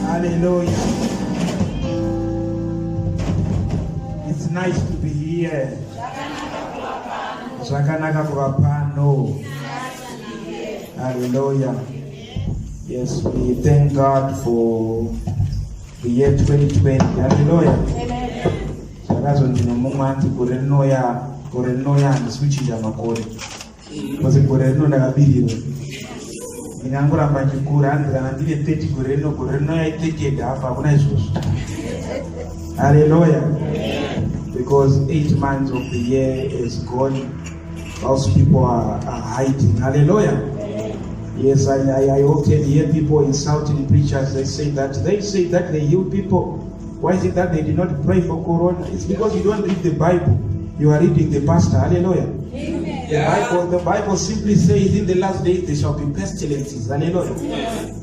Hallelujah. It's nice to be here. Zvakanaka kuva pano. Hallelujah. Yes, we thank God for the year 2020. Hallelujah. Zvakazonzi nomumwe anti gore rinoya handiswitchinja makore. Because gore rino ndakabirira. Ndingangoramba ndikura handi kana ndine 30 gore rinoya 30 hafa hakuna izvozvo. Hallelujah. Because 8 months of the year is gone. Most people are hiding. Hallelujah. Yes, I often hear people insulting preachers. They say that they heal people. Why is it that they did not pray for Corona? It's because you don't read the Bible. You are reading the pastor. Hallelujah. The Bible simply says in the last days there shall be pestilences. Hallelujah.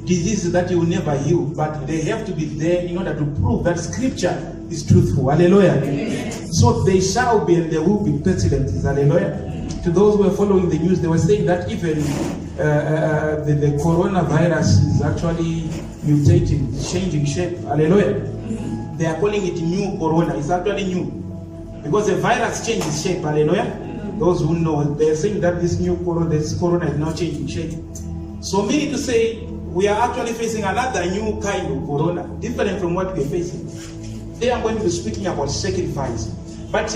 Diseases that you will never heal, but they have to be there in order to prove that scripture is truthful. Hallelujah. So they shall be and there will be pestilences. Hallelujah. To those who are following the news, they were saying that even the coronavirus is actually mutating, changing shape. Hallelujah. They are calling it new corona. It's actually new. Because the virus changes shape. Hallelujah. Those who know, they are saying that this corona is now changing shape. So meaning to say, we are actually facing another new kind of corona, different from what we are facing. Today I'm going to be speaking about sacrifice. But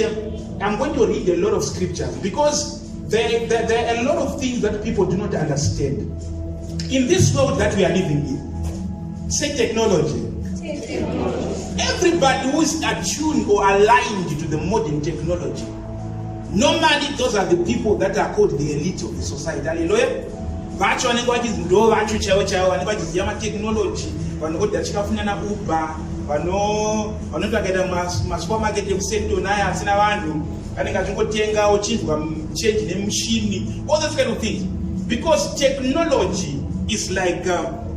I'm going to read a lot of scriptures because there are a lot of things that people do not understand. In this world that we are living in, say technology. Everybody who is attuned or aligned to the modern technology, normally those are the people that are called the elite of the society. Hallelujah. Technology, vanotsvakaita masupermarket ekusekto naye asina vanhu anenge achingotenga ochinzwa change nemushini, all those kind of things, because technology is like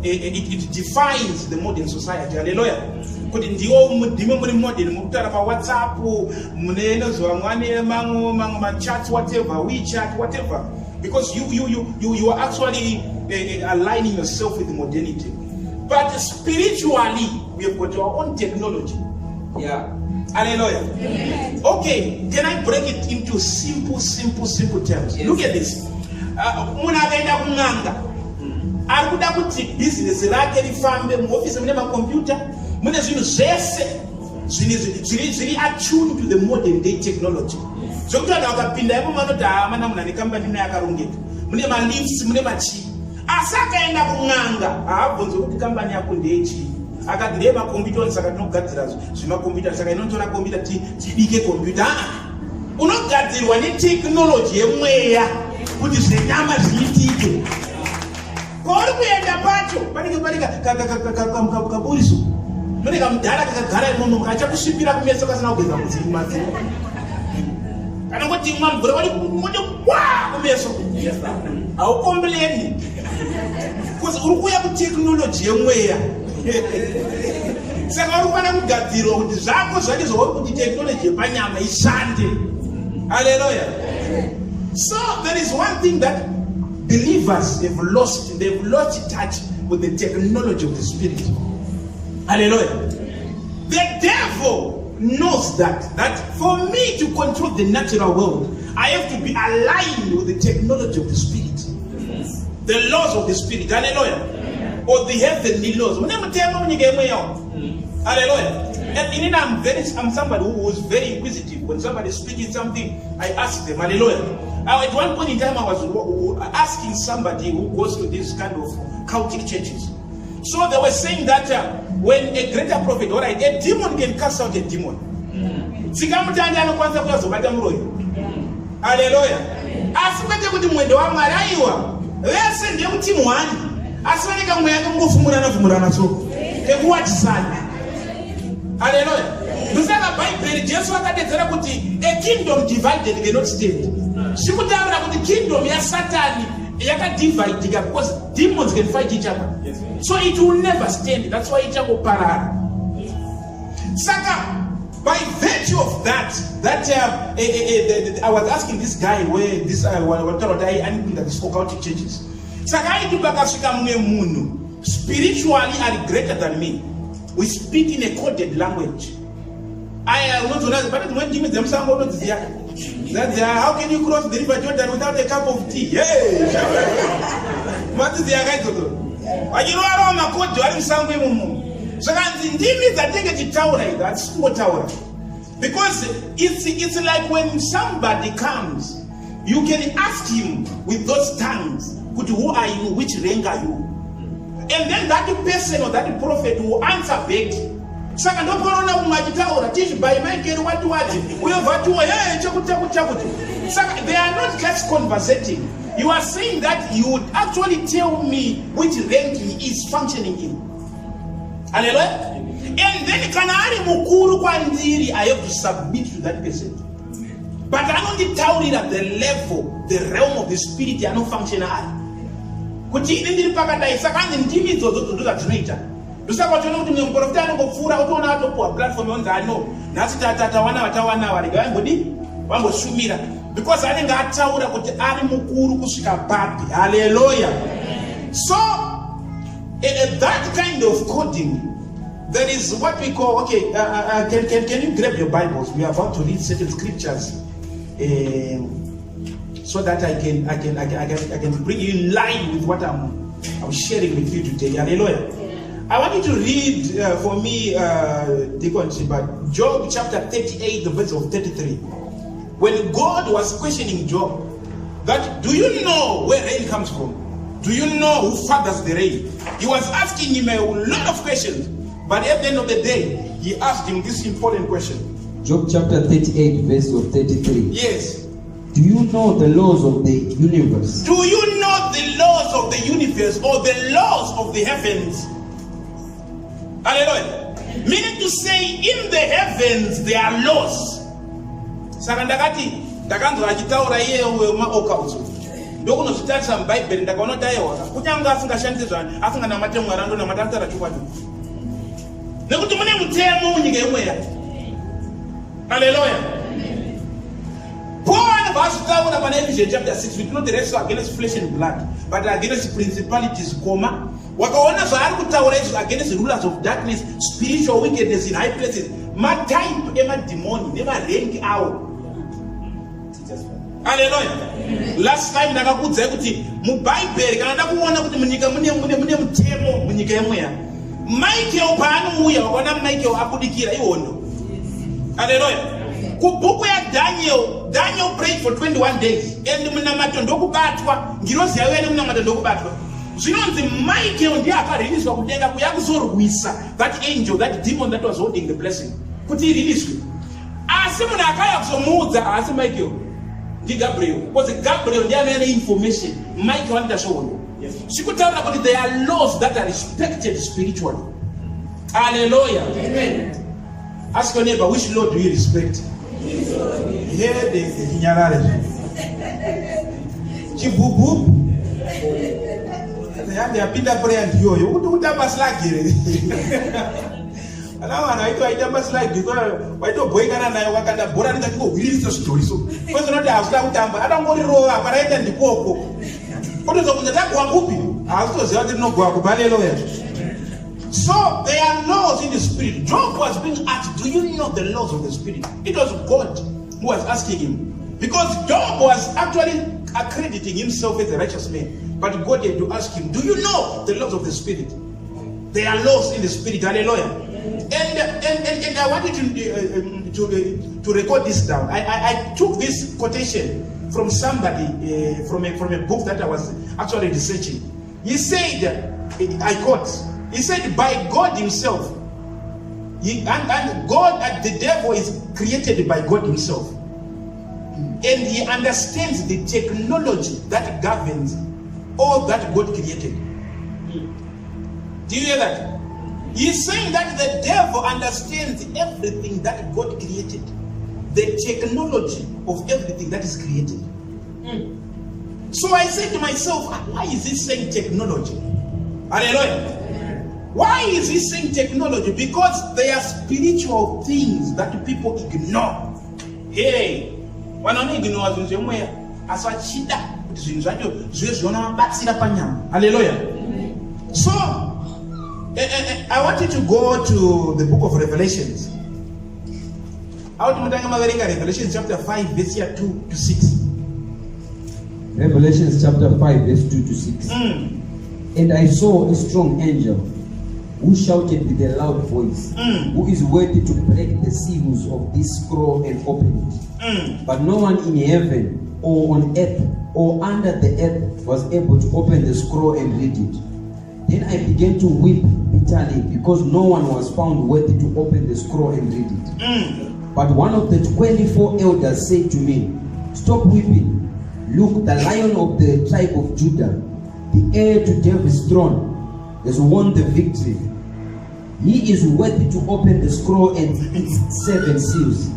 it defines the modern society. Hallelujah. Kuti ndimo muri modern, mukutara paWhatsApp, munenozwa mwane mamwe machats, whatever, WeChat, whatever, because you are actually aligning yourself with modernity. But spiritually, we have got our own technology. Yeah. Hallelujah. Amen. Okay, can I break it into simple terms? Yes. Look at this. Munagaenda kumanga. Arikuda kuti business rake rifambe mu office mune computer, mune zvinhu zvese zviri attuned to the modern day technology. Zokuti vanhu vakapinda ipo manoti hamana munhu ane company ino yakarongeka. Mune malifts, mune machi. Asi akaenda kumanga haabvunzi kuti kambani yako ndeyechii. Akadhire makombiyuta saka tinogadzira zvimakombiyuta saka inotora kombiyuta tibike kombiyuta. Unogadzirwa netekinoloji yemweya kuti zvenyama zviitike. Kwauri kuenda pacho panenge kaburiso. Mune kamudhara kakagara imomo kachakusvipira kumeso kasina kugeza mudzimba. Kana kuti imwa mvura wari kuti kumeso. Haukompleni. Because uri kuya kutekinoloji yemweya. Saka uri kufanira kugadzirwa kuti zvako zvacho zvauri kuti tekinoloji yepanyama ishande. Hallelujah. So there is one thing that believers have lost. They've lost touch with the technology of the spirit. Hallelujah. The devil knows that for me to control the natural world, I have to be aligned with the technology of the spirit. The laws of the spirit. Hallelujah. Or the heavenly laws. Hallelujah. And I'm somebody who is very inquisitive. When somebody is speaking something, I ask them. Hallelujah. At one point in time, I was asking somebody who goes to this kind of cultic churches. So they were saying that when a greater prophet, all right, a demon can cast out a demon. Hallelujah. Asipete kuti mwendo wa maraiwa vese ndiye kuti mwani asiwaneka mweya kungofumurana so ekuwatisana. Hallelujah. Ndosaka Bible Jesu akadedzera kuti a kingdom divided cannot stand. Sikutaura kuti kingdom ya Satan yakadividika because demons can fight each other. So it will never stand. That's why ichakoparara. Saka by virtue of that I was asking this guy where this and spoke out to churches. Saka I do bakasika mune munhu spiritually are greater than me. we speak in a coded language. How can you cross the river Jordan without a cup of tea? Hey! What is the agaito? You know how I'm a code to Adam Sanguimu. So I'm thinking that take a tower, that's what tower. Because it's like when somebody comes, you can ask him with those tongues, who are you, which rank are you? And then that person or that prophet will answer back. Saka ndokorona kumajitaura tichi by Michael watu we have to Saka they are not just conversating. You are saying that you would actually tell me which rank he is functioning in. Hallelujah. And then kanari mukuru kwa ndiri, I have to submit to that person. But I don't tell it at the level, the realm of the spirit, I don't function at. Kuti ndiri pakadai saka ndimi zozo do that later. Dusaka chono kuti mprofita anongofura utona atopo platform yonza ano. Nasi tata wana wariga ngodi wangoshumira. Because anenge ataura kuti ari mukuru kusvika papi. Hallelujah. So that kind of coding, there is what we call, okay, can you grab your Bibles? We are about to read certain scriptures, so that I can bring you in line with what I'm sharing with you today. Hallelujah. I want you to read for me, Deacon Chiba, Job chapter 38, the verse of 33. When God was questioning Job, that do you know where rain comes from? Do you know who fathers the rain? He was asking him a lot of questions, but at the end of the day, he asked him this important question. Job chapter 38, verse of 33. Yes. Do you know the laws of the universe? Do you know the laws of the universe or the laws of the heavens? Hallelujah. Meaning to say, in the heavens there are laws. Sakandakati, ndakanzo achitaura iye maokauzo. Ndokuno zitata Bible ndakaona tayewa. Kunyanga asingashandizwa, asinga na matemo arando na matantara chukwa tu. Nekuti mune mutemo munyika yemweya. Hallelujah. Paul verse taura pana Ephesians chapter 6, we do not wrestle against flesh and blood, but against principalities, wakaona zvaari kutaura izvo against rulers of darkness, spiritual wickedness in high places, matype emadhimoni nemarengi awo. Hallelujah. Last time ndakakuudzai kuti muBhayibheri kana ndakuona kuti munyika mune mutemo munyika yemweya. Michael paanouya wakaona Michael akudikira ihondo. Hallelujah. Kubhuku ya Daniel prayed for 21 days and munamato ndokubatwa, ngirozi yayo ene munamato ndokubatwa. Zvinonzi Michael ndiye akareleaswa kudenga kuya kuzorwisa that angel, that demon that was holding the blessing, kuti releaswe. Asi munhu akaya kuzomuudza asi Michael ndi Gabriel, because Gabriel ndiye ane information, Michael anoita shono. Sikutaura kuti there are laws that are respected spiritually. Hallelujah. Amen. Ask your neighbor, which law do you respect? Here the Hinyarare. Chibubu. They are Peter prayer and yo. You would have us like it. And now I tell us like you. Why don't boy and I work at the Boran that go release the story? So, first not house down, but I don't want to roll up, but I can the poco. What is up with that one whooping? I was the other no go. So there are laws in the spirit. Job was being asked, do you know the laws of the spirit? It was God who was asking him. Because Job was actually accrediting himself as a righteous man. But God had to ask him, do you know the laws of the spirit? There are laws in the spirit. Hallelujah. And I wanted to record this down. I took this quotation from somebody, from a book that I was actually researching. He said, I quote, he said, by God himself, and God, the devil is created by God himself. And he understands the technology that governs all that God created. Do you hear that? He's saying that the devil understands everything that God created. The technology of everything that is created. So I said to myself, why is he saying technology? Hallelujah. Why is he saying technology? Because there are spiritual things that people ignore. Hey, wanaona ignore zvinhu zvemweya asi vachida kuti zvinhu zvacho zvive zvinovabatsira panyama. Hallelujah. So I want you to go to the book of Revelations. I want to read Revelation chapter 5, verse 2 to 6. Revelation chapter 5, verse 2 to 6. And I saw a strong angel who shouted with a loud voice, who is worthy to break the seals of this scroll and open it. But no one in heaven or on earth or under the earth was able to open the scroll and read it. Then I began to weep bitterly because no one was found worthy to open the scroll and read it. But one of the 24 elders said to me, "Stop weeping. Look, the Lion of the tribe of Judah, the heir to David's throne, has won the victory. He is worthy to open the scroll and its 7 seals."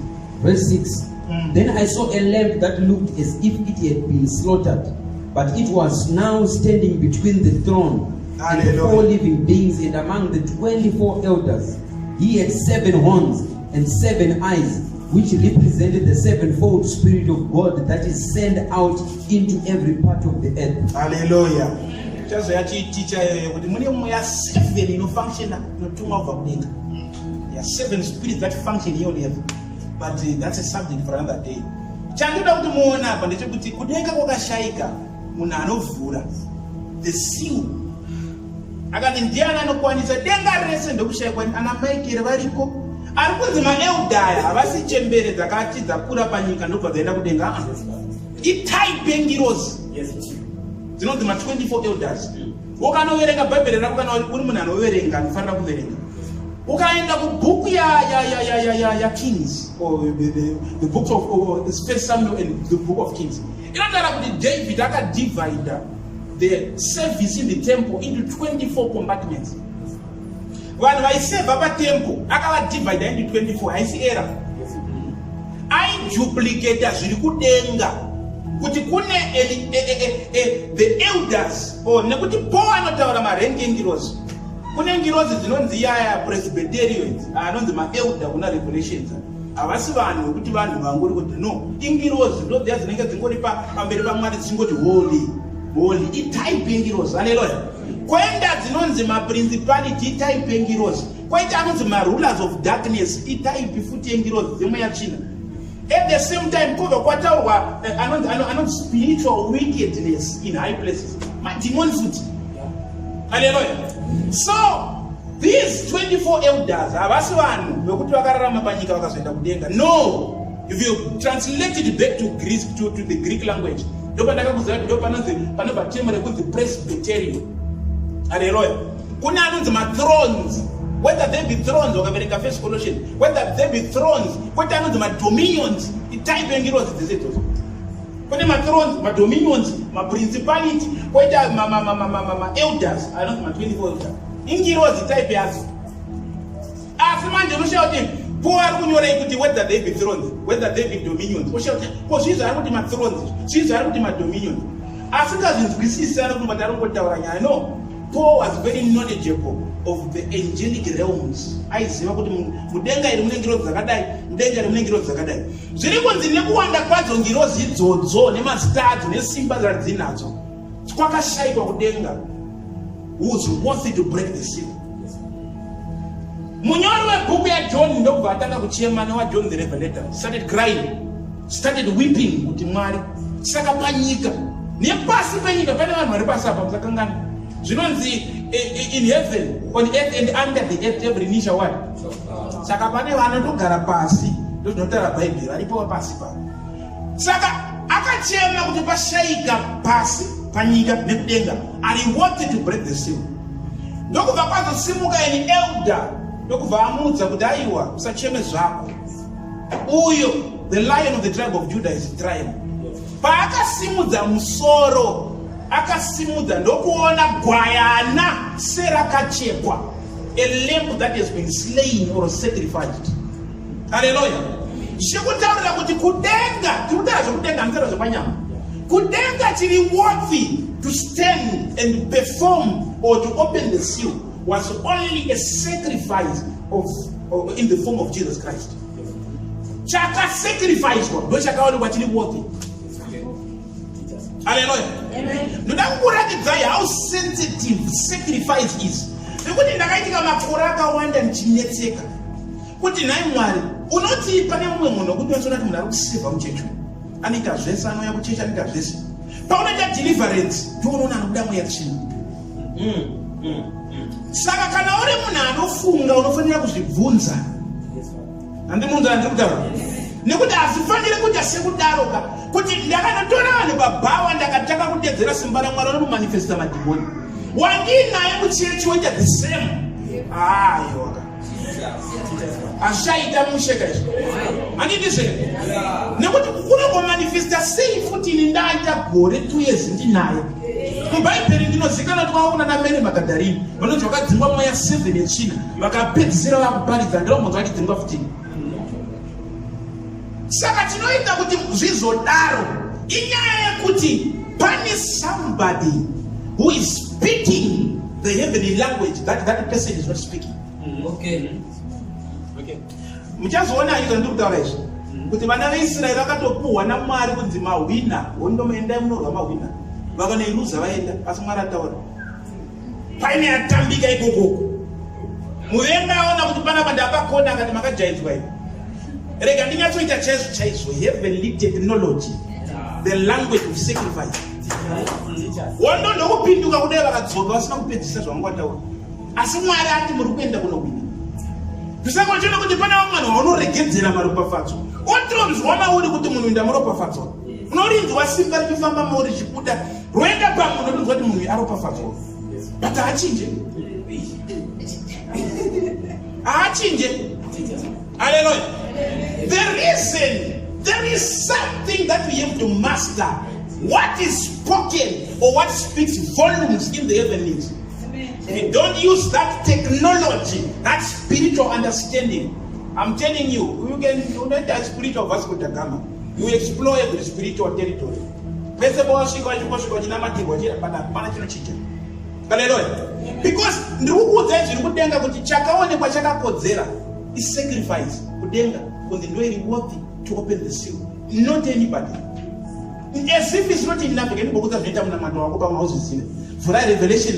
Verse 6. Then I saw a lamb that looked as if it had been slaughtered, but it was now standing between the throne and the 4 living beings, and among the 24 elders. He had 7 horns and 7 eyes, which represented the 7-fold Spirit of God that is sent out into every part of the earth. Hallelujah. Just teacher, with the 7 no function, no tumor of data. There are 7 spirits that function here on earth, but that's a subject for another day. Chanduda kuti muona apa ndechekuti kudenga kwakashaika munhu anovhura the seal. Akati ndiani anokwanisa denga rese ndokushaikwa ana Michael variko. Ari kunzi maeudhaya havasi chembere dzakati dzakura panyika ndobva dzaenda kudenga. Itype yengirozi dzinonzi ma-24 elders. Ukanoverenga bhaibheri rako kana uri munhu anoverenga anofanira kuverenga. Ukaenda kubhuku ya Kings, or the books of First Samuel and the book of Kings, inotaura kuti David akadivide the service in the temple into 24 compartments. Vanhu vaisevha patemple akavadivide into 24. Haisi era. Aiduplicata zviri kudenga kuti kune the elders, or nekuti Paul anotaura marank engirozi. Kune ngirozi dzinonzi yaya presbyterians anonzi maelder kuna Revelations. Havasi vanhu vekuti vanhu vangori kuti no, ingirozi ndo dziya dzinenge dzingori pamberi paMwari dzingoti holy holy. Itype yengirozi. Haleluya. Kwenda dzinonzi maprincipality itype yengirozi. Kwaita anonzi marulers of darkness itype futi yengirozi dzimwe yachina. At the same time kuva kwataurwa anonzi spiritual wickedness in high places. Mademon futi. Hallelujah. So these 24 elders havasi vanhu vekuti vakararama panyika vakazoenda kudenga. No. If you translate it back to Greek, to the Greek language, ndopandakakuziva kuti panobva term rekunzi presbyterian. Hallelujah. Kune anonzi ma-thrones, whether they be thrones wakaverenga First Colossians, whether they be thrones, kwete anonzi ma-dominions. Itype yengirozi dzese. Kune ma-thrones, ma-dominions, ma-principality, kwete ma-elders, anonzi ma-24 elders. Ingirozi type yazo. Asi manje unoshauti Paul ari kunyora kuti whether they be thrones, whether they be dominions. Unoshauti ko zvizo ari kuti ma-thrones, zvizo ari kuti ma-dominions. Asingazvinzwisisa ari kuti tarongotaura nyaya. No. Paul was very knowledgeable of the angelic realms. Aiziva kuti mudenga iri mune ngirozi dzakadai, mudenga iri mune ngirozi dzakadai. Zviri kunzi nekuwanda kwadzo ngirozi idzodzo nemazita adzo nesimba dzadzinadzo, kwakashaikwa kudenga, who's worthy to break the seal. Munyori webhuku yaJohn ndobva atanga kuchema newaJohn the Revelator, started crying, started weeping kuti Mwari. Saka panyika nepasi penyika pane vanhu vari pasi apa musakangana. Zvinonzi in heaven, on earth and under the earth every knee shall what? Saka pane vanotogara pasi, ndozvinotaura Bhaibheri, varipo pasi pa. Saka akachema kuti pashaika pasi panyika nekudenga, and he wanted to break the seal. Ndokubva kwazosimuka an elder, ndokubva amudza kuti aiwa usacheme zvako. Uyo the Lion of the tribe of Judah is triumph. Paakasimudza musoro, akasimudza ndokuona gwayana serakachekwa, a lamb that has been slain or sacrificed. Hallelujah. Zvekutaurira kuti kudenga, tirikutaura zvekudenga handitaura zvepanyama. Kudenga chiri worthy to stand and perform or to open the seal was only a sacrifice in the form of Jesus Christ. Chaka sacrifice ndo chakaonekwa chiri worthy. Hallelujah. Amen. How sensitive sacrifice is. nekuti ndakaitika makore akawanda ndichinetseka kuti nhai Mwari unoti pane mumwe munhu wekuti unoona kuti munhu ari kusevha muchechi anoita zvese anouya kuchechi anoita zvese paunoita deliverance ndounoona anobuda mweya tsvina. Saka kana uri munhu anofunga unofanira kuzvibvunza. Handimunzwa ndiri kutaura nekuti hazvifaniri kuita sekudaroka kuti ndakanotora vanhu pabhawa ndakataka kudedzera simba raMwari anomanifesta madhimoni wandinaye muchechi woita the same. Aiwa ashaita musheka izvo handidizve nekuti kunongomanifesta sei futi ini ndaita gore 2 years ndinaye. Mubhaibheri ndinozikanwa kuti kwakuna naMary Magadharini vanonzi vakadzingwa mweya 7 yetsvina vakapedzisira vakuparidza ndiraumodzi vachidzinga 15. Saka tinoita kuti zvizodaro inyaya yekuti pane somebody who is speaking the heavenly language that person is not speaking. Okay. Muchazoona izvo ndiri kutaura izvi kuti vana veIsraeri vakatopuhwa naMwari kunzi mahwina hondomaendai munorwa mahwina vakanoiruza vaenda asi Mwari ataura paine yatambika ikokoko muvenga aona kuti panapa ndapakona akati makajaidzwa ivo rega ndinyatsoita chaizvo heavenly technology the language of sacrifice wondo ndokupinduka kudai vakadzoka vasina kupedzisa zvavanga vataura asi Mwari ati muri kuenda kunohwina. Zvisakochena kuti pana vamwe vanhu vanoregedzera maropafadzo otironzwa mauri kuti munhu inda muropafadzwa unorinzwa simba richifamba mauri richibuda roenda pamwe unorinzwa kuti munhu aropafadzwa but haachinje haleluya. There is something that we have to master. What is spoken or what speaks volumes in the heavens. We don't use that technology, that spiritual understanding. I'm telling you, you don't have spiritual Vasco da Gama. You explore every spiritual territory. Because is sacrifice. Because the worthy to open the seal. Not anybody. As if it's not enough, for that revelation,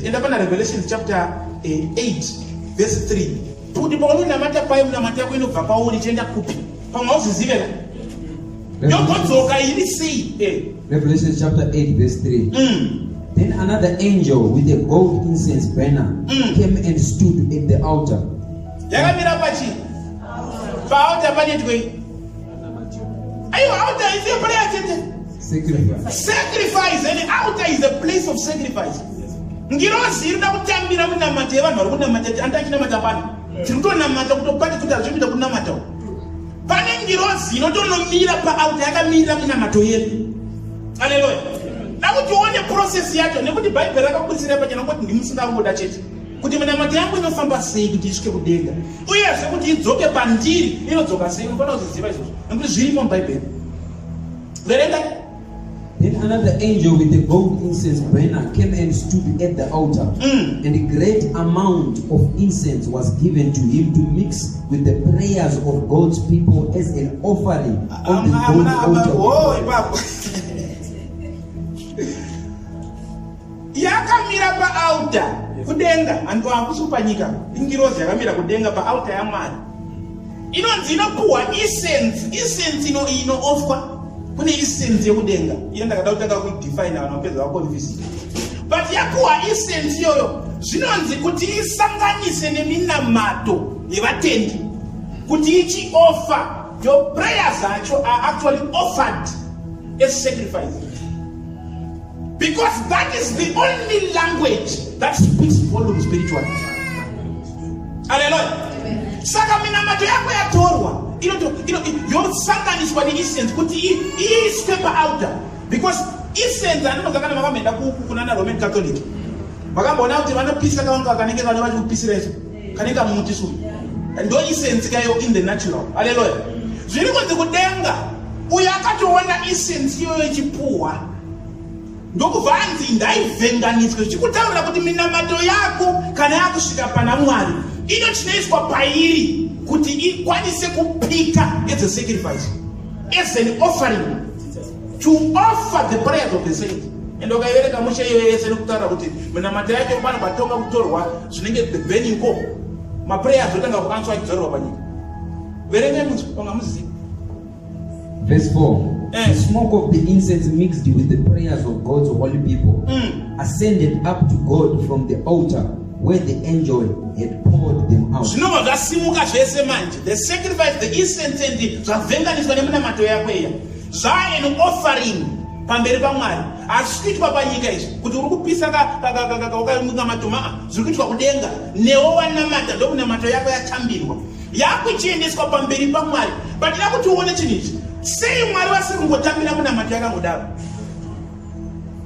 end up in Revelation chapter 8, verse 3. To the bone na mata pa na mata kwenu papa uri chenda kupi. Pama uzizivela. Yo konzoka ili say. Revelation chapter 8, verse 3. Then another angel with a gold incense burner came and stood at the altar. Yakamira pachi. Pa altar panetwe. Ayo altar is a prayer. Sacrifice, and the altar is a place of sacrifice. Ngirozi irida kutambira munamata evanhu vari kunamata andachinamata pano tiritonamata kutopati kuti hazvinoita kunamata pane ngirozi inotonomira paalta yakamirira munamato yedu. Haleluya. Dakuti uone process yacho nekuti bhaibheri rakabudisira pachena kuti ndimusingangoda chete kuti munamato yangu inofamba sei kuti isvike kudenga uyezve kuti idzoke pandiri inodzoka sei unofanira kuziziva izvozvo nekuti zvirimo mubhaibheri. Verenga. Then another angel with a gold incense burner came and stood at the altar, and a great amount of incense was given to him to mix with the prayers of God's people as an offering on the gold altar. Yakamira pa altar kudenga antu akusupanyika ingirozi yakamira kudenga pa altar ya Mwari inonzi inopuhwa incense inoofwa. Kune incense yekudenga iyo ndakada kutanga kuidefine vanhu vapedza vakonfisika but yakuwa incense iyoyo zvinonzi kuti isanganise neminamato yevatendi kuti ichioffer. Your prayers are actually offered as sacrifice because that is the only language that speaks volume spiritually. Hallelujah. Saka minamato yako yatorwa yosanganiswa neincense kuti iiswe paaltar because incense andino zakana makamenda kunana Roman Catholic vakamboona kuti vanopisa kavanga vakanenge vana vachikupisira izvo kanenge muti sui ndo incense kayo in the natural. Haleluya. Zviri kunzi kudenga uyo akatoona incense iyoyo ichipuhwa ndokubva anzi ndaivhenganiswe zvichikutaurira kuti minamato yako kana yakusvika pana Mwari ino chinoiswa pairi kuti ikwanise kupika as a sacrifice, as an offering, to offer the prayers of the saints. ende ukaivereka mushe iyo yese nekutaura kuti minamato yacho pana patonga kutorwa zvinenge the burning call maprayers otanga kuanswa achidzorerwa panyika. Verengai mungamuziva. Verse 4. The smoke of the incense mixed with the prayers of God's holy people ascended up to God from the altar where the angel had poured them out. Zvinova zvasimuka zvese manje. The sacrifice, the incense and zvavhenganiswa neminamato yako iya zvaa an offering pamberi paMwari. Hazvisi kuitwa panyika izvi kuti uri kupisa wakamunamato zviri kuitwa kudenga. Newo wanamata ndokunamato yako yatambirwa yakuchiendeswa pamberi paMwari. But ina kuti uone chinhu ichi, sei Mwari vasingotambira munamato yakangodaro?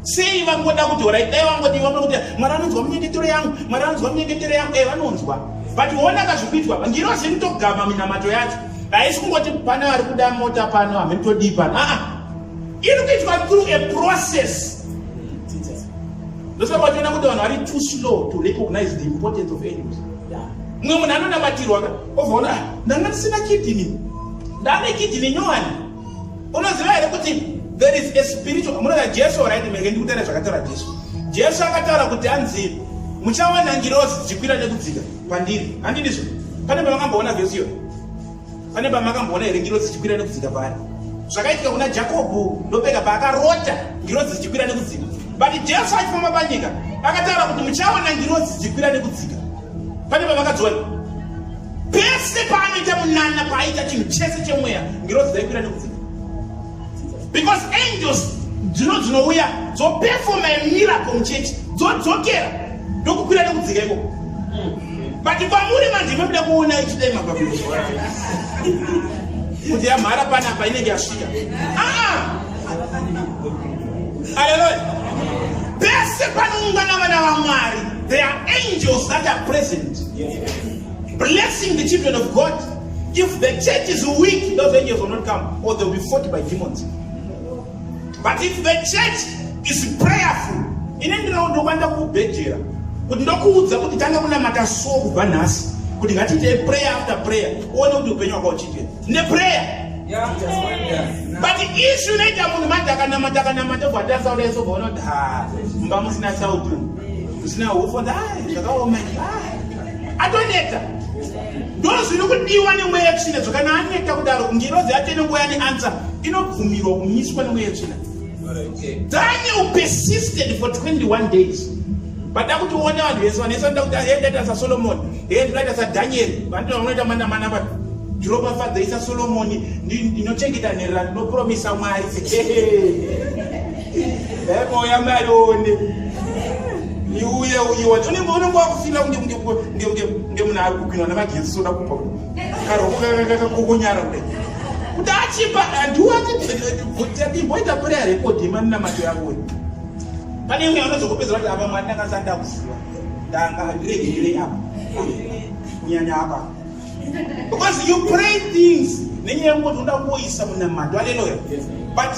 Sei vangoda kuti alright, dai vangoti kuti Mwari anonzwa munyengetero yangu, Mwari anonzwa munyengetero yangu, vanonzwa. But uona kazvikuitwa ngirozi rinotogama minamato yacho. Haisi kungoti pana vari kuda mota pano hamitodi pano. Iri kuitwa through a process. Ndoska kwationa kuti vanhu vari too slow to recognize the importance of angels. Mwe munhu anonabatirwa ovaona ndanga ndisina kidney, ndane kidney nyowani. Unoziva here kuti there is a spiritual, munoda Jesu right, mege ndikutaura zvakataura Jesu. Jesu akataura kuti anzi muchawana ngirozi dzichikwira nekudzika pandiri. Handidizvo? Pane pamakamboona vhesi iyo? Pane pamakamboona here ngirozi dzichikwira nekudzika pari? Zvakaitika kuna Jakobho ndopeka paakarota ngirozi dzichikwira nekudzika. But Jesu achifamba panyika akataura kuti muchawana ngirozi dzichikwira nekudzika. Pane pamakadziona? Pese paanoita munana paaita chinhu chese chemweya ngirozi dzaikwira nekudzika. Because angels dzinouya dzoperforma a miracle muchechi dzodzokera ndokukwira nekudzika iko. But pamuri manje munoda kuona ichidai mabhabhirizo kuti yamhara panapa inenge yasvika. Hallelujah. Pese panoungana vana vaMwari, there are angels that are present, blessing the children of God. If the church is weak, those angels will not come, or they will be fought by demons. But if the church is prayerful, inendera ndokanda kubhedhera kuti ndokuudza kuti tanga munamata so kubva nhasi kuti ngatiite prayer after prayer uone kuti upenyu hwako huchiite neprayer. But issue inoita munhu manje akanamata kuatasauda eso kuona kuti mumba musina sauti, musina hufo, zvakaoma atoneta. Ndo zviri kudiwa nemweya yetsvina. Zvokana aneta kudaro ngirozi yacho inongoya neansa inobvumirwa kumiswa nemweya yetsvina. Daniel persisted for 21 days. But akuti uone vanhu vese vanesa nda kuti ndaita saSolomon, ndaita saDaniel, vantu vanoita mana but Jehovah Father isa Solomon ndinochengeta nherera ndinopromisa Mwari. Moya marone iuye uyiwa unenge wakufila ngemunhu ari kupinwa namagezi soda kumba karokunyara kudai kuti achipa andiwatimboita prayer record imaninamato yako. Pane imwe anozokupedzera kuti apa Mwari ndakasanda kuziva ndanga ndiregerere apa kunyanya apa. Because you pray things nenyaya yekuti unoda kuisa munamato. Hallelujah. But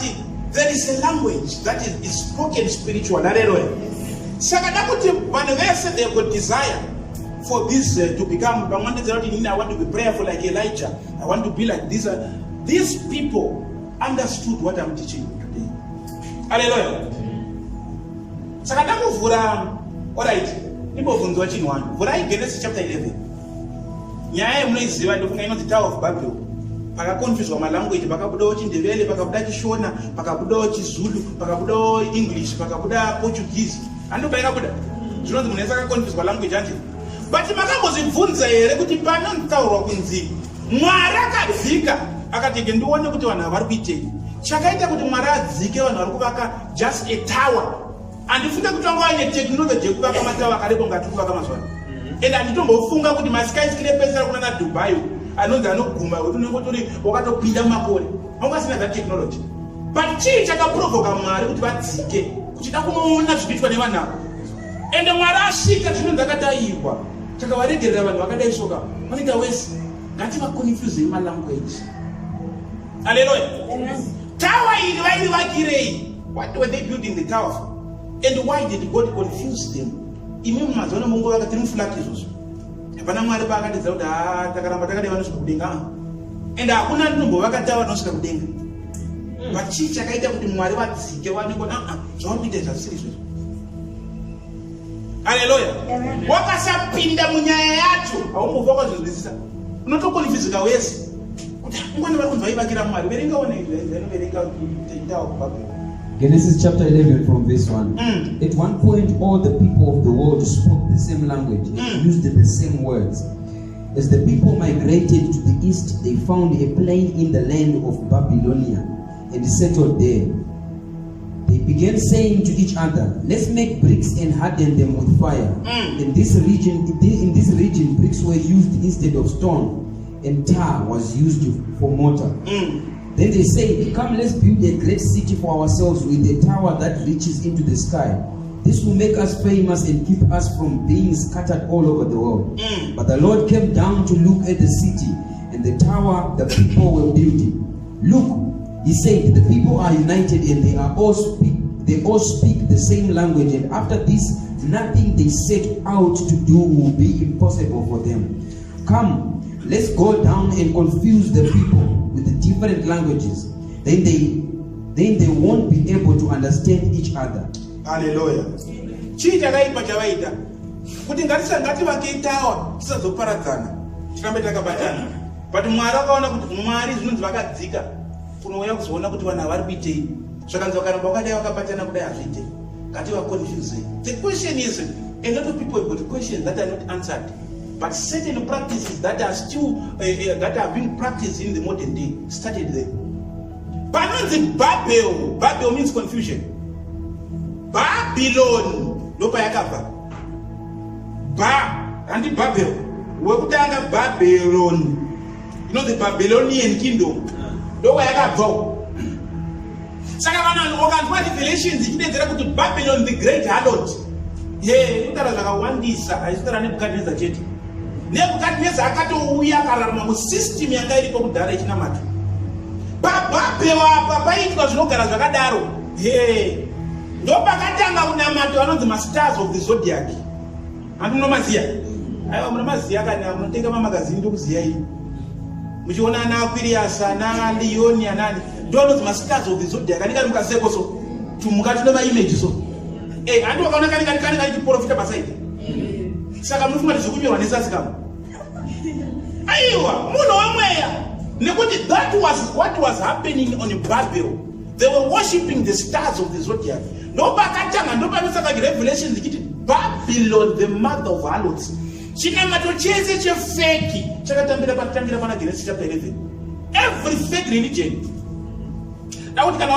there is a language that is spoken spiritual. Hallelujah. Saka dakuti vanhu vese they got desire for this to become. I want to be prayerful like Elijah. I want to be like this. These people understood what I'm teaching you today. Hallelujah. Saka ndakuvhura, alright, ndibovhunzwa chinhu wanu. Vhurai Genesis chapter 11. Nyaya yemunoiziva ndofunga inonzi Tower of Babel. Pakakonfuswa malanguage, pakabudawo Chindevele, pakabuda Chishona, pakabudawo Chizulu, pakabudawo English, pakabuda Portuguese. Andopaikabuda. Zvinonzi munhu akakonfuswa language anje. But makambozvibvunza here kuti panotaurwa kunzi Mwari akadzika akati ndione kuti vanhu vari kuitei. Chakaita kuti Mwari adzike vanhu vari kuvaka just a tower. Andifunga kuti vanga vaine technology yekuvaka matawa akareko ngati kuvaka mazuva. And anditombofunga kuti maskyscrapers ari kunana Dubai anonzi anoguma kuti unenge utori wakatopinda makore. Vanga vasina that technology. But chii chakaprovoka Mwari kuti vadzike kuchida kunoona zvinoitwa nevanhu ava. And Mwari asvika chinonzi akatairwa chakavaregerera vanhu vakadai soka vanenge wese ngativakonfusei malanguage. Hallelujah. Tower iyi vaivakirei. What were they building the tower for? And why did God confuse them? Imi mazona mungu vakati mufulaki izvozvo. Hapana Mwari paakatidza kuti takaramba takadai vanosvika kudenga. And hakuna nzvimbo vakatawa vanosvika kudenga. But chii chakaita kuti Mwari vadzike vanongona zvaurikuita zvasiri izvozvo. Haleluya. Wakasapinda munyaya yacho haungobva kwazvozwisisa. Unotokonfizika wese. Kuti ngoni vari kunzwa ivakira Mwari. Verengawo verenga ndawo kubabhela. Genesis chapter 11 from verse 1. At one point, all the people of the world spoke the same language and used the same words. As the people migrated to the east, they found a plain in the land of Babylonia and settled there. They began saying to each other, "Let's make bricks and harden them with fire." In this region, bricks were used instead of stone, and tar was used for mortar. Then they said, "Come, let's build a great city for ourselves with a tower that reaches into the sky. This will make us famous and keep us from being scattered all over the world." But the Lord came down to look at the city and the tower the people were building. "Look," he said, "the people are united and they all speak the same language, and after this, nothing they set out to do will be impossible for them. Come, let's go down and confuse the people with the different languages. Then they won't be able to understand each other." Hallelujah. Chii chakaipa chavaita kuti ngati vakeitawa tisazoparadzana tirambe takabatana. But Mwari akaona kuti Mwari zvinonzi vakadzika kunouya kuzoona kuti vanhu vari kuitei. Zvakanzi vakaramba vakadai vakabatana kudai hazviitei. Ngativaconfuse. The question is, a lot of people have got questions that are not answered. But certain practices that are still that are being practiced in the modern day started there. Panonzi Babel. Babel means confusion. Babylon ndopa yakabva. Andi Babel. Wekutanga Babylon. You know the Babylonian kingdom. Ndopa yakabva. Saka vanhu vakanzwa revelations ichidedzera kuti Babylon the great harlot. Kutaura zvakawandisa haisitaura Nebukadnezar chete. Nebukadnezar akatouya akararama musystem yanga iripo kudhara ichinamata. Babel apa paitwa zvinogara zvakadaro. Ndopakatanga kunamata vanonzi mastars of the zodiac. Andonomaziya. Aiwa munomaziya kana munotenga mamagazini ndokuziya iyi. Muchiona ana Aquarius, ana Leon, anani. Ndononzi mastars of the zodiac. Kanika mukaseko so. Tumuka tune maimage so. Andi wakaona kanika chiprofita pasaidi. Saka munofunga kuti zvikunyorwa nesasi kama. Aiwa, munhu wemweya. Nekuti that was what was happening on Babel. They were worshipping the stars of the zodiac. Ndopakatanga ndopanosaka Revelation zichiti Babylon the mother of harlots. Chinamato chese chefeki chakatangira pana Genesis chapter 11. Every fake religion. Nauti kana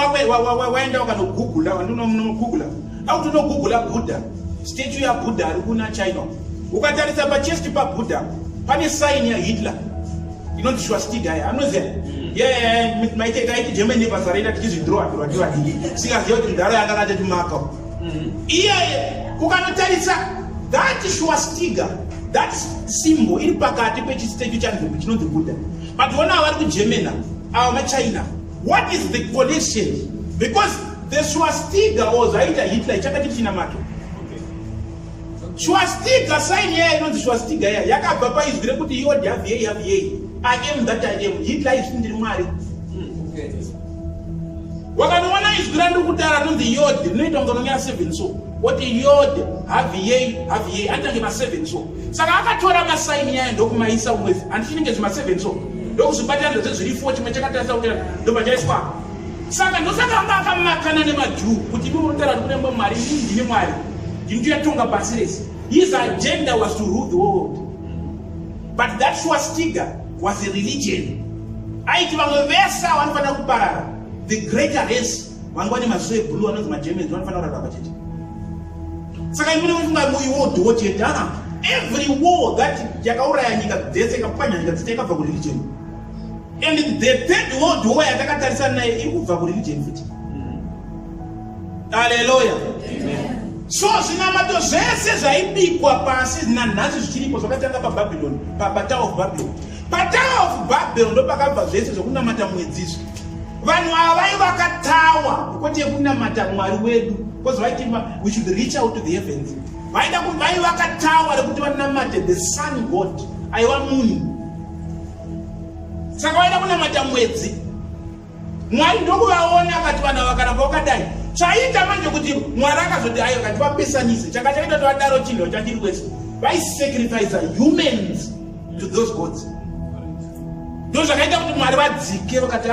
waenda ukanogoogle, wandonomugoogle. Nauti unogoogle Buddha. Statue ya Buddha ari kuna China. Ukatarisa pa chest pa Buddha pane sign ya Hitler. Inonzi swastika ya. Anoziya. Maite kaiti Germany pasarenda tichizvidrowa sikaziva kuti ndaro yanga akati maka. Iye ukanotarisa that swastika, that symbol iri pakati pechistatue chanzvimbo chinonzi Buddha. But vona vari kuGermany ava maChina. What is the connection? Because the swastika was aita Hitler chakati chinamato. Swastika sign here inonzi swastika ya yakabva paizwi rekuti Yod Haviyei. I am that I am. Hitler is in the Mwari. Wakanoona izwi randikutaura rinonzi Yod rinoita kunge rinonga 7 so. What Yod Haviyei antange ma 7 so. Saka akatora masaini yayo ndokumaisa umwezi. Andichinenge zvima 7 so. Ndokuzvibatira ndozviri 4 chimwe chakatarisa kuti ndobva chaiswa. Saka ndosaka anga akamakana nemaJew kuti ivo munotaura kuti kune Mwari ndine Mwari. Ndinoyatonga pasi rese. His agenda was to rule the world. But that swastika was a religion. Aiti vamwe vese vanofanira kuparara. The greater race vangwani maziso eblue vanonzi maGermans vanofanira kurarama pachete. Saka imune mufunga muiworld war chete. Every war that yakauraya nyika dzese ikapwanya nyika dzese ikabva kureligion. And the third world war yatakatarisana naye iri kubva kureligion futi. Hallelujah. Amen. So zvinamato zvese zvaibikwa pasi nanhasi zvichiripo zvakatanga paBabylon, paTower of Babylon. PaTower of Babylon ndopakabva zvese zvokunamata mwedzizvo. Vanhu ava vaivakatawa kwete kunamata Mwari wedu. Because we should reach out to the heavens. Vaivakatawa rekuti vanamate the sun god, aiwa munhu. Saka vaida kunamata mwedzi. Mwari ndokuvaona akati vanhu vakaramba vakadai. Chaita manje kuti Mwari akazoti ayo kati vapesanise. Chakachaita tovadaro chinhu chandiri kwese. Vai-sacrifice humans to those gods. Ndo zvakaita kuti Mwari vadzike vakati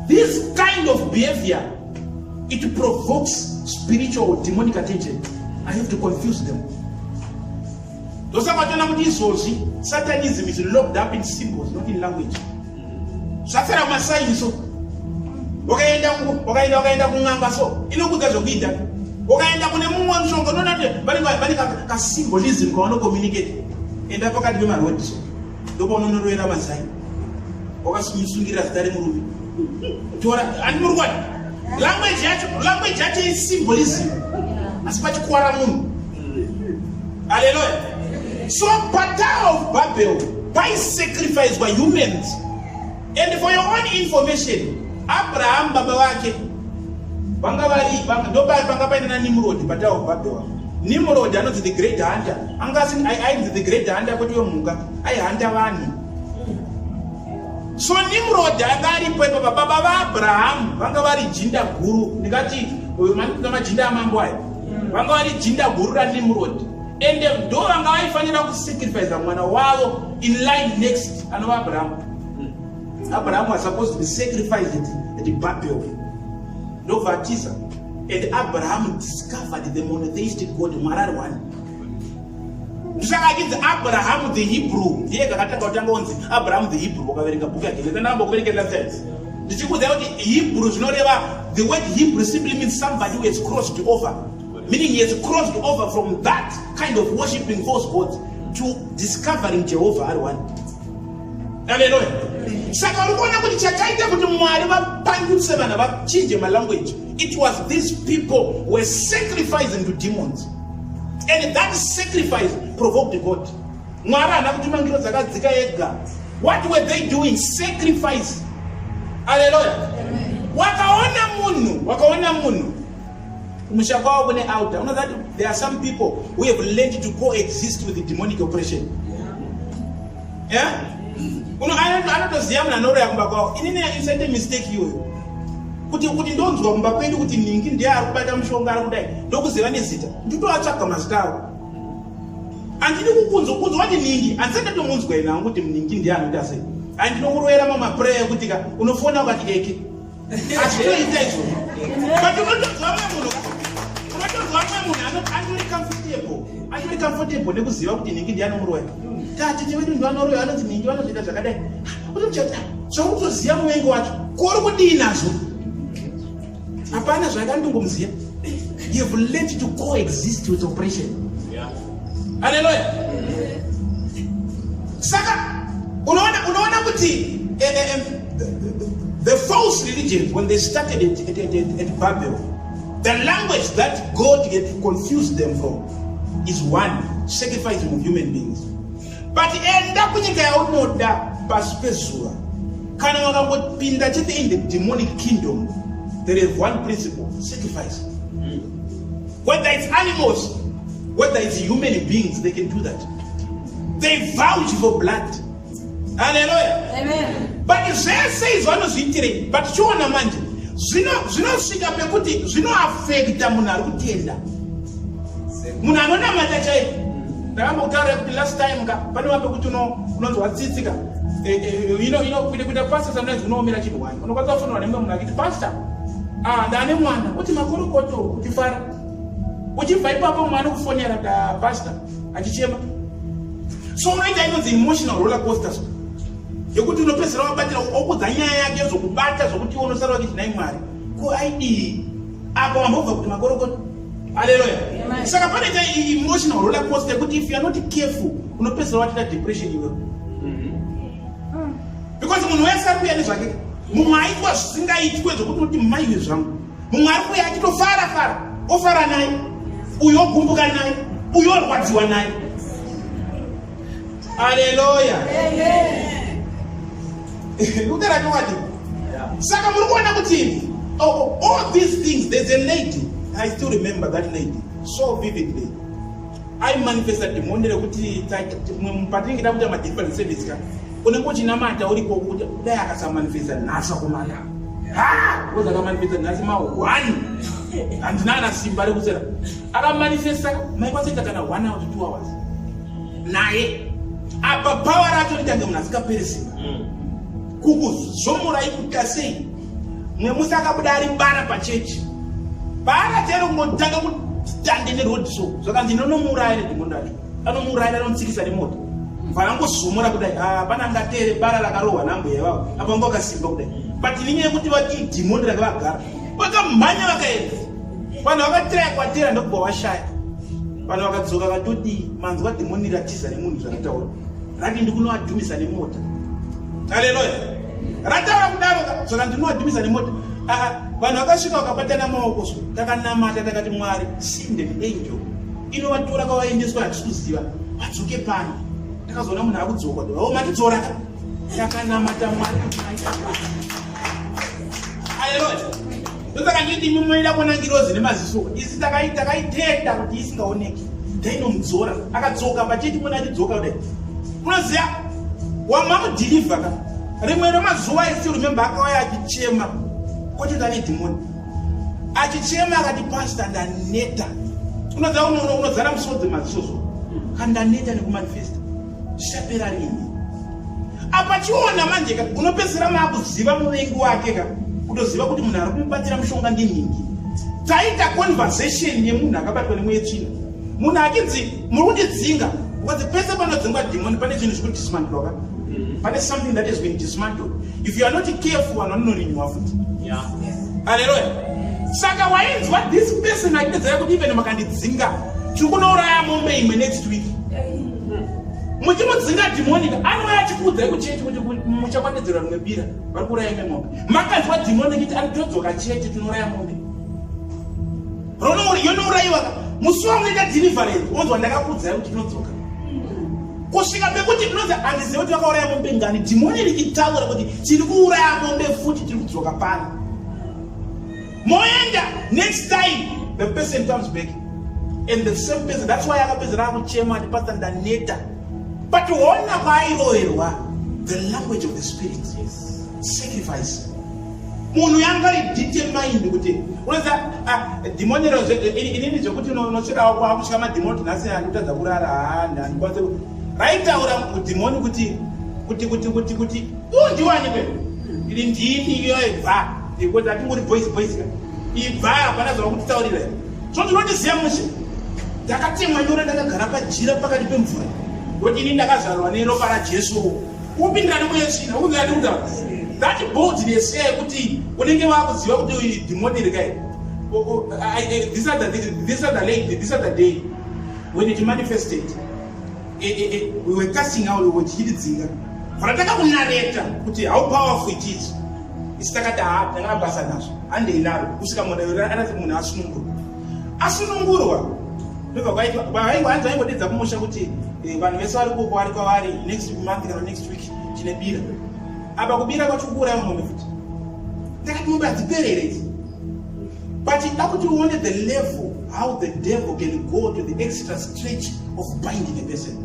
this kind of behavior, it provokes spiritual or demonic attention. I have to confuse them. Ndosaka kuti izvozvi Satanism is locked up in symbols, not in language. Zvasara masaini so. Wakaenda kung'anga so. Inokuudza zvokuita. Wakaenda kune mumwe mushonga unonati vane kasymbolism kavanokommunicate. Enda pakati pemarodi so. Ndopaunonorwera masaini. Wakasungirira zita remurume. Handi muri kwadi? Language yacho is symbolism. Asi pachikuwara munhu. Hallelujah. So Tower of Babel by sacrifice by humans. And for your own information, Abraham baba wake banga paina na Nimrod pa Tower of Babel. Nimrod anoti the great hunter. Angasi I the great hunter kuti yomunga I hunter vanhu. So Nimrod angari pa baba va Abraham vanga vari jinda guru ndikati manikuta majinda amambo ayo vanga vari jinda guru ra Nimrod. And ndo vanga vaifanira kusacrifice mwana wavo in line next anova Abraham. Abraham was supposed to be sacrificed at Babel. No Vatisa. And Abraham discovered the monotheistic God Marari one. Abraham the Hebrew. Abraham the Hebrew. Hebrews, the word Hebrew simply means somebody who has crossed over. Meaning he has crossed over from that kind of worshipping false gods to discovering Jehovah R1. Hallelujah. It was these people were sacrificing to demons. And that sacrifice provoked God. What were they doing? Sacrifice. Hallelujah. Wakaona munu. There are some people who have learned to coexist with the demonic oppression. Yeah? Anotoziva munhu kumba kwavo inini isaite mistake iyoyo kuti ndonzwa kumba kwedu kuti ningi ndiye ari kubata mushonga ari kudai ndokuziva nezita nditoatsvaga mazita avo handidi kukunzwa wati ningi handisandatomunzwa ina hangu kuti ningi ndiye anoita sei handinokurovera mamapureya ekuti ka unofona ukati eke achitoita izvozvo but unotozwa mumwe munhu andori comfortable nekuziva kuti ningi ndiye anomuroya tati wedu ndio anoroya anoti ningi vanozoita zvakadai unochata zvautoziva muvengi wacho kuri kudii nazvo hapana zvakandongomuziva. You have learned to coexist with oppression. Yeah. Hallelujah. Saka unaona kuti the false religions when they started at Babel, the language that God had confused them from is one, sacrificing of human beings. But enda kunyika yaunoda pasipesura kana wakangopinda chete in the demonic kingdom, there is one principle: sacrifice. Whether it's animals, whether it's human beings, they can do that. They vouch for blood. Hallelujah. Amen. But it says one of the but chiona manje zvinosvika pekuti zvinoafekta munhu ari kutenda. Munhu anonamata chaipo. Ndakambokutaura kuti last time pane wape kuti unonzwa tsitsika. Kuita pastor sometimes unoomera chinhu wani. Unokwanisa kufonera nemumwe munhu akiti pastor, ndane mwana kuti makorokoto kutifara. Uchibva ipapo mwana kufonera da pastor achichema. So unoita inonzi emotional roller coasters. Yekuti unopedzera wabatira okudza nyaya yake zokubata zokuti unosara wakiti nai Mwari ko aidi apo wambobva kuti makorokoto. Hallelujah. Saka pane emotional roller coaster kuti if you are not careful unopedzera watita depression iwe. Because munhu wese ari kuya nezvake. Mumwe aitwa zvisingaitwe zokuti uti maiwe zvangu. Mumwe ari kuya achitofara ofara naye. Uyo ogumbuka naye. Uyo orwadziwa naye. Hallelujah. Amen. Kutera kwati. Saka muri kuona kuti all these things, there's a lady. I still remember that lady so vividly. I manifested demonere kuti mpatingi takuta ma different service ka. Unengochi namata uriko kuti dai akasa manifesta nasa kumana. Because akamanifesta nhasi ma1 handina kana simba rekusera akamanifesta maikwasita kana 1 hour to 2 hours naye apa power racho ritange munhu asikapere simba kukuzvomurai kuita sei mwemusi akabuda ari bana pachechi paakatera kunotanga kutande neroad so zvakanzi ndinonomuraya nedhimondo racho anomuraya anotsikisa nemota vanangozomora kudai pana ngatere bara rakarohwa nambuya ivavo apa ngo akasimba kudai but ninyaya yekuti vati dhimondo rakavagara vakamhanya vakaenda vanhu vakatiraya kwatera ndokubva vashaya vanhu vakadzoka vakatoti manzwa dhimoni ratiza nemunhu zvakataura rati ndikunoadhumisa nemota haleluya rataura kudaro saka ndinoadhumisa nemota vanhu vakasvika vakabatana maoko so takanamata takati mwari send an angel inovatora kwavaendeswa hatisi kuziva vadzoke pano takazoona munhu akudzoka matidzoka takanamata mwari haleluya ndosaka nditi mimoida kuona ngirozi nemaziso isi takaitenda kuti isingaoneki tainomudzora akadzoka pacheti muna achidzoka kudai unoziva wamamudhilivha ka rimwe remazuva isi rememba akauya achichema kwachoti ane dhimoni achichema akati pasta ndaneta unoziva unozara musodzi mazisozo kandaneta nekumanifesta zvichapera rini apa chiona manje ka unopedzisira maakuziva muvengi wake ka kutoziva kuti munhu ari kumubatira mushonga ndinhingi taita conversation yemunhu akabatwa nemweya tsvina munhu achinzi muri kundidzinga ukanzi pese panodzingwa dhimoni pane chinhu chiri kudismantlwa ka pane something that has been dismantled if you are not careful vanhu vanonorinywa futi haleluya saka wainzwa this person achipedzera kuti even makandidzinga tiri kunouraya mombe imwe next week muchimudzinga dhimonika anouya achikuudzai kuchechi kuti muchakwanidzirwa rimwe bira vari kuuraya imwe mombe makanzwa dhimonik kuti anotodzoka chechi tinouraya mombe yonourayiwa musi wamunoita deliverance onzwa ndakakuudzai kuti inodzoka kusvika pekuti tinonzi handizive kuti vakauraya mombe ngani dhimoni richitaura kuti tiri kuuraya mombe futi tiri kudzoka pano moenda next time the person comes back and the same person that's why akapedzera akuchema ati pasta ndaneta but wona kwairoverwa the language of the spirit sacrifice munhu yanga ridetermined kuti unoza dhimonero inini zvokuti unosvika wakusvika madhimoni tinhasi andotadza kurara handikwanise raitaura dhimoni kuti undiwani kwe ili ndini iyo ibva kuti atingori boys ibva hapana zva kutitaurira so ndinotiziva mushe ndakatemwa nyora ndakagara pajira pakati pemvura kuti ini ndakazvarwa neropa rajesu upindira nemweya tsvina ukunzira ndikuta that boldness yekuti unenge wakuziva kuti dhimoni rikai this are the day when it manifested we were casting out, we were tichidzinga varatakakunareta kuti how powerful it is isitakati ndakabasa nazvo handeinaro kusvika anati munhu asunungurwa ndobva aingodedza kumusha kuti vanhu vese vari koko vari kwavari next month kana next week tine bira apa kubira kwacho kuuraya mombe futi ndakati mombe hadziperere but da kuti uone the level how the devil can go to the extra stretch of binding a person.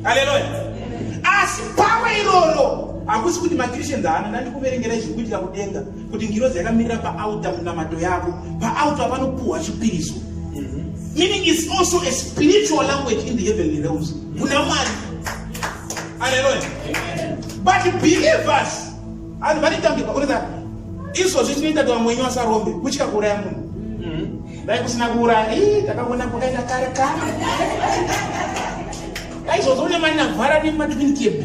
Hallelujah. Asi power iroro akusi kuti maChristians haana ndandikuverengera izvi kuitira kudenga kuti ngirozi yakamirira paauta munamato yako paauta panopuhwa chipiriso. Meaning it's also a spiritual language in the heavenly realms. Kuna mwari. Hallelujah. But believers and vanitambirwa kuneza izvozvo zvinoita kuti vamwenyu vasarombe kutyika kuuraya munhu. Dai kusina kuuraya takaona kwakaita kare kare. Izvozvo une manyavhara nematwin cable.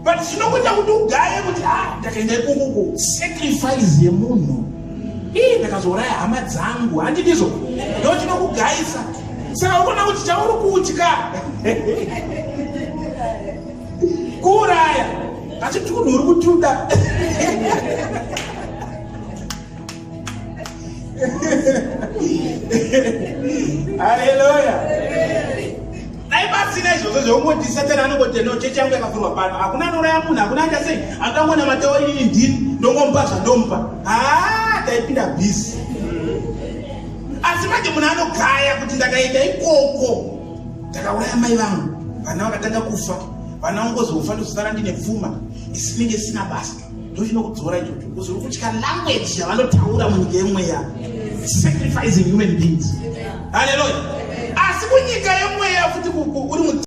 But zvinokuita kuti ugare kuti ndakaenda ikoko sacrifice yemunhu. Ndakazouraya hama dzangu handidizvo ndo chinokugaisa saka ukona kuti chauri kutya kuuraya achiti kunhu uri kutuda haleluya dai pasina izvozvo zvoungoti satani anongoti no chechi yangu yakavhurwa pano hakuna anouraya munhu hakuna anda sei angamona mateo inini ndini ndongomba zvandomba taipinda bhisi asi manje munhu anogaya kuti ndakaenda ikoko ndakauraya mai vangu vana vakatanga kufa vana vangozofa ndozosara ndine pfuma isinenge sina basa ndochino kudzora ichocho because uri kutya language yavanotaura munyika yemweya, sacrificing human beings. Hallelujah. Asi munyika yemweya futi